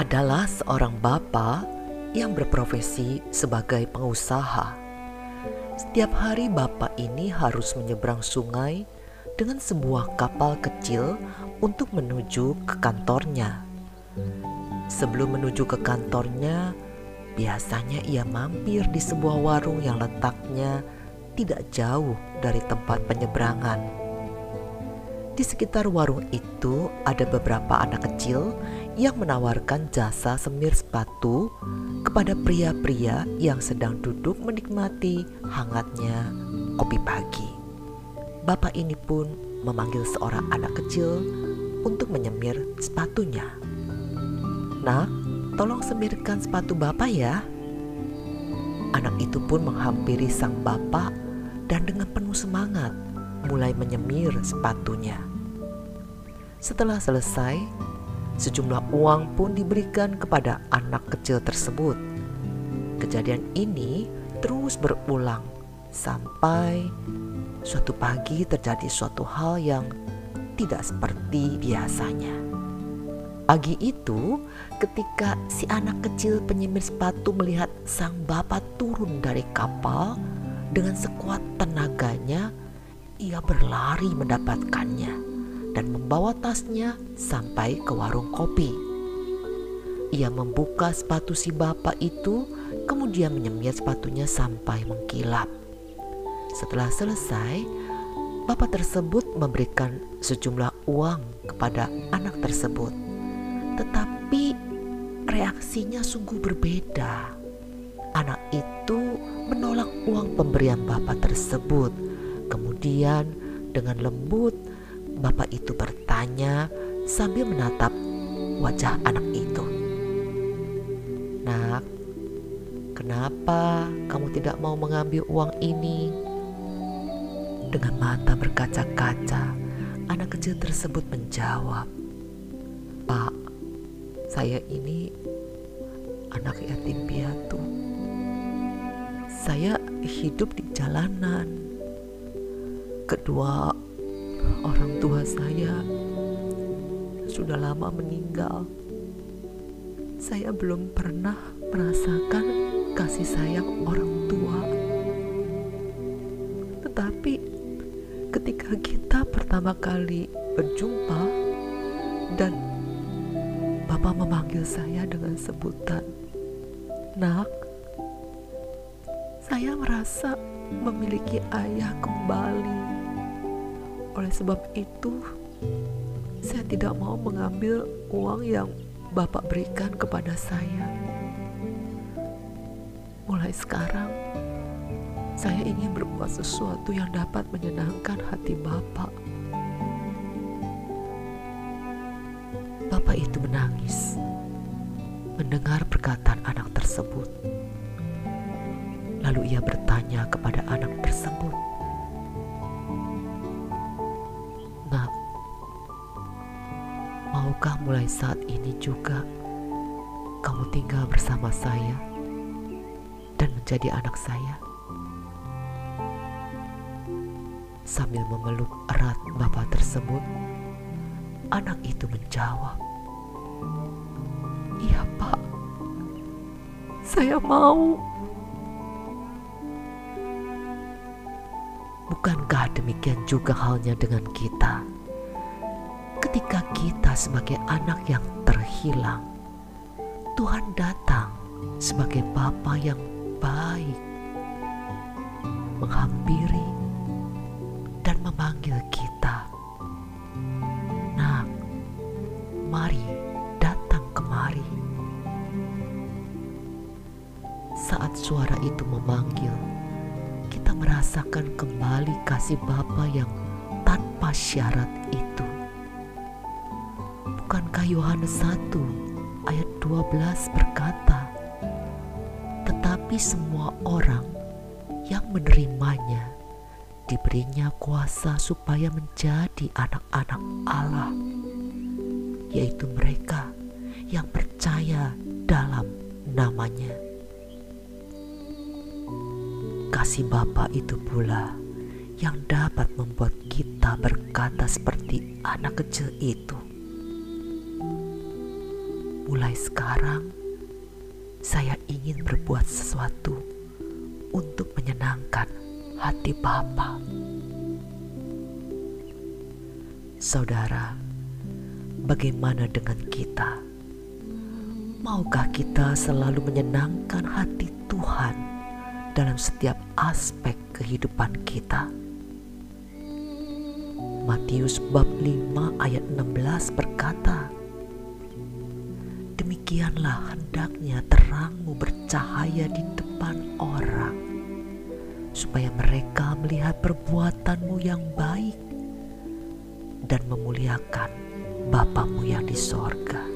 adalah seorang bapak yang berprofesi sebagai pengusaha. Setiap hari bapak ini harus menyeberang sungai dengan sebuah kapal kecil untuk menuju ke kantornya. Sebelum menuju ke kantornya, biasanya ia mampir di sebuah warung yang letaknya tidak jauh dari tempat penyeberangan. Di sekitar warung itu ada beberapa anak kecil yang menawarkan jasa semir sepatu kepada pria-pria yang sedang duduk menikmati hangatnya kopi pagi. Bapak ini pun memanggil seorang anak kecil untuk menyemir sepatunya. "Nak, tolong semirkan sepatu bapak ya." Anak itu pun menghampiri sang bapak dan dengan penuh semangat mulai menyemir sepatunya. Setelah selesai, sejumlah uang pun diberikan kepada anak kecil tersebut. Kejadian ini terus berulang sampai suatu pagi terjadi suatu hal yang tidak seperti biasanya. Pagi itu, ketika si anak kecil penyemir sepatu melihat sang bapak turun dari kapal dengan sekuat tenaganya, ia berlari mendapatkannya dan membawa tasnya sampai ke warung kopi. Ia membuka sepatu si bapak itu, kemudian menyemir sepatunya sampai mengkilap. Setelah selesai, bapak tersebut memberikan sejumlah uang kepada anak tersebut. Tetapi reaksinya sungguh berbeda. Anak itu menolak uang pemberian bapak tersebut. Kemudian dengan lembut bapak itu bertanya sambil menatap wajah anak itu. "Nak, kenapa kamu tidak mau mengambil uang ini?" Dengan mata berkaca-kaca, anak kecil tersebut menjawab, "Pak, saya ini anak yatim piatu. Saya hidup di jalanan. Kedua orang tua saya sudah lama meninggal. Saya belum pernah merasakan kasih sayang orang tua. Tetapi ketika kita pertama kali berjumpa dan Bapak memanggil saya dengan sebutan Nak, saya merasa memiliki ayah kembali. Oleh sebab itu, saya tidak mau mengambil uang yang Bapak berikan kepada saya. Mulai sekarang, saya ingin berbuat sesuatu yang dapat menyenangkan hati Bapak." Bapak itu menangis mendengar perkataan anak tersebut. Lalu ia bertanya kepada anak tersebut, "Nak, maukah mulai saat ini juga kamu tinggal bersama saya dan menjadi anak saya?" Sambil memeluk erat bapak tersebut, anak itu menjawab, "Iya Pak, saya mau." Bukankah demikian juga halnya dengan kita? Ketika kita sebagai anak yang terhilang, Tuhan datang sebagai Bapa yang baik, menghampiri dan memanggil kita, "Nak, mari datang kemari." Saat suara itu memanggil, kita merasakan kembali kasih Bapa yang tanpa syarat itu. Bukankah Yohanes 1 ayat 12 berkata, "Tetapi semua orang yang menerimanya diberinya kuasa supaya menjadi anak-anak Allah, yaitu mereka yang percaya dalam namanya." Kasih Bapa itu pula yang dapat membuat kita berkata seperti anak kecil itu, mulai sekarang saya ingin berbuat sesuatu untuk menyenangkan hati Bapa. Saudara, bagaimana dengan kita? Maukah kita selalu menyenangkan hati Tuhan dalam setiap aspek kehidupan kita? Matius bab 5 ayat 16 berkata, "Demikianlah hendaknya terangmu bercahaya di depan orang, supaya mereka melihat perbuatanmu yang baik dan memuliakan Bapamu yang di sorga."